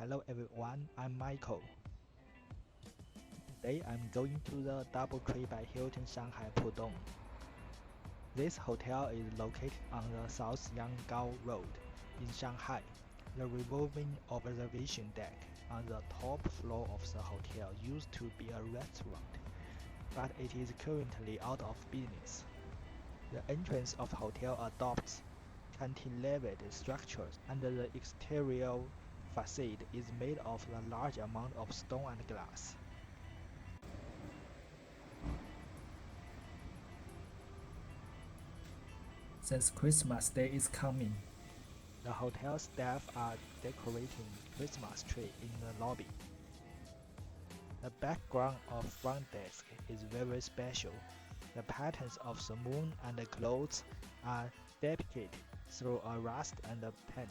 Hello everyone, I'm Michael. Today I'm going to the DoubleTree by Hilton Shanghai PuDong. This hotel is located on the South Yanggao Road in Shanghai. The revolving observation deck on the top floor of the hotel used to be a restaurant, but it is currently out of business. The entrance of the hotel adopts cantilevered structures, and the exterior facade is made of a large amount of stone and glass. Since Christmas Day is coming, the hotel staff are decorating Christmas tree in the lobby. The background of front desk is very special. The patterns of the moon and the clothes are depicted through a rust and a paint.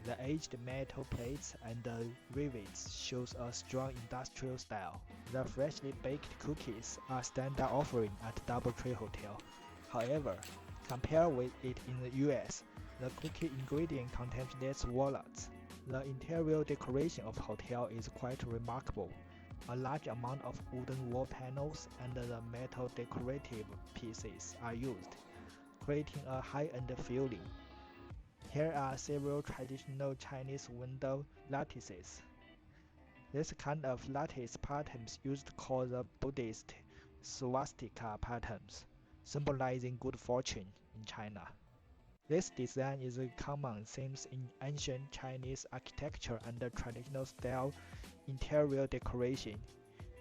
The aged metal plates and the rivets shows a strong industrial style. The freshly baked cookies are standard offering at DoubleTree Hotel. However, compared with it in the US, the cookie ingredient contains less walnuts. The interior decoration of the hotel is quite remarkable. A large amount of wooden wall panels and the metal decorative pieces are used, creating a high-end feeling. Here are several traditional Chinese window lattices. This kind of lattice patterns used called the Buddhist swastika patterns, symbolizing good fortune in China. This design is a common theme in ancient Chinese architecture and traditional style interior decoration,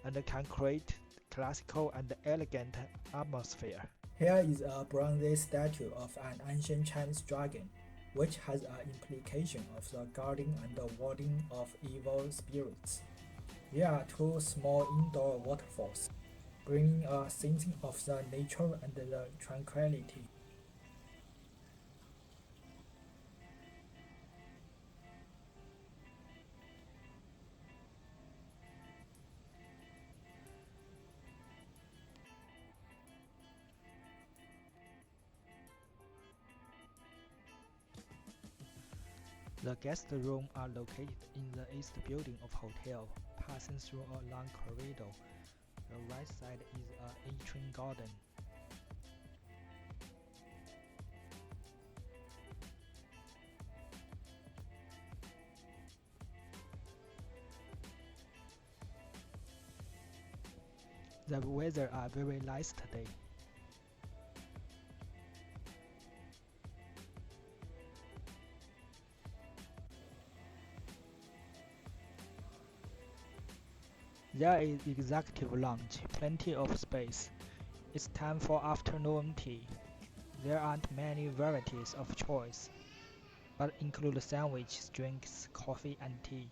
and can create classical and elegant atmosphere. Here is a bronze statue of an ancient Chinese dragon, which has an implication of the guarding and warding of evil spirits. There are two small indoor waterfalls, bringing a sense of the nature and the tranquility. The guest rooms are located in the east building of hotel, passing through a long corridor. The right side is an ancient garden. The weather are very nice today. There is executive lounge, plenty of space. It's time for afternoon tea. There aren't many varieties of choice, but include sandwiches, drinks, coffee and tea.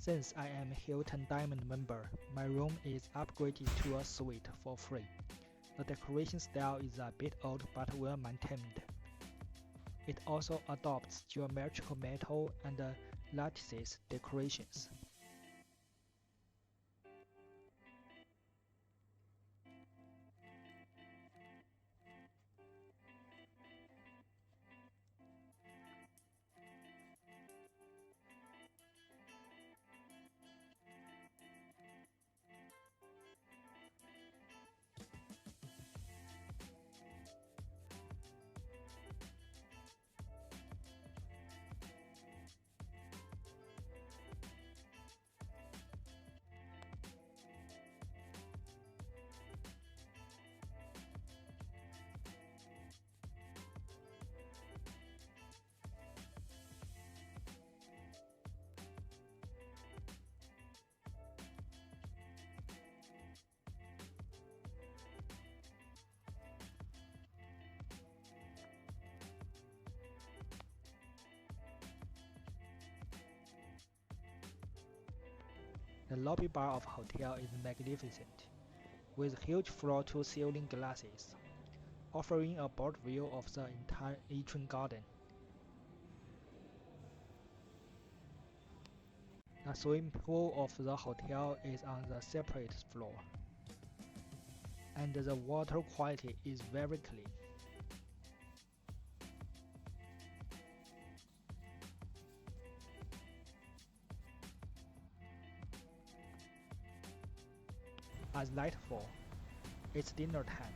Since I am Hilton Diamond member, my room is upgraded to a suite for free. The decoration style is a bit old but well maintained. It also adopts geometrical metal and lattices decorations. The lobby bar of hotel is magnificent, with huge floor-to-ceiling glasses. offering a broad view of the entire atrium garden. The swimming pool of the hotel is on the separate floor, and the water quality is very clean. As night falls, it's dinner time.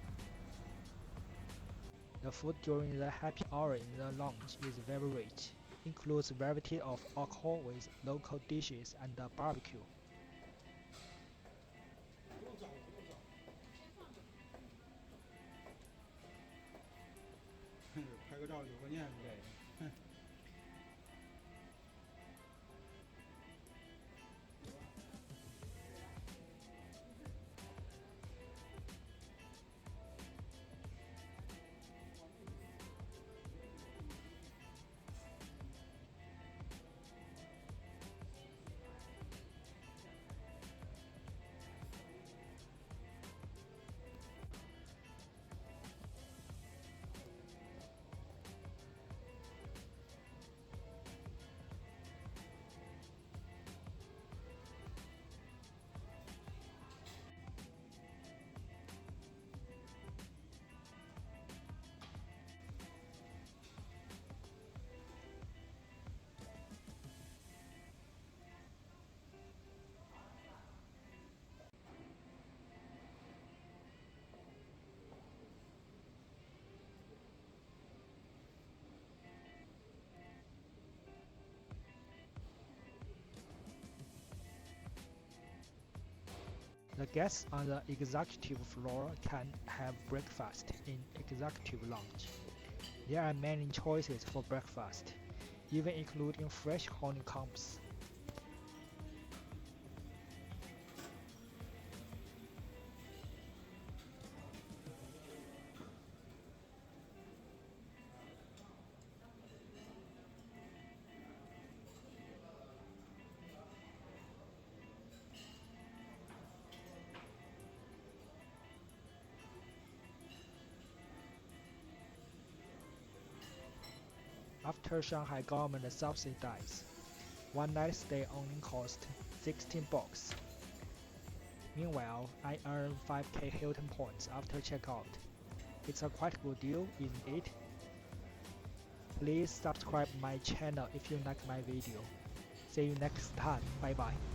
The food during the happy hour in the lounge is very rich, includes variety of alcohol with local dishes and a barbecue. 拍个照留个念。对。The guests on the executive floor can have breakfast in executive lounge. There are many choices for breakfast, even including fresh honeycombs. After Shanghai government subsidies, one night stay only cost 16 bucks. Meanwhile, I earn 5k Hilton points after checkout. It's a quite good deal, isn't it? Please subscribe my channel if you like my video. See you next time. Bye bye.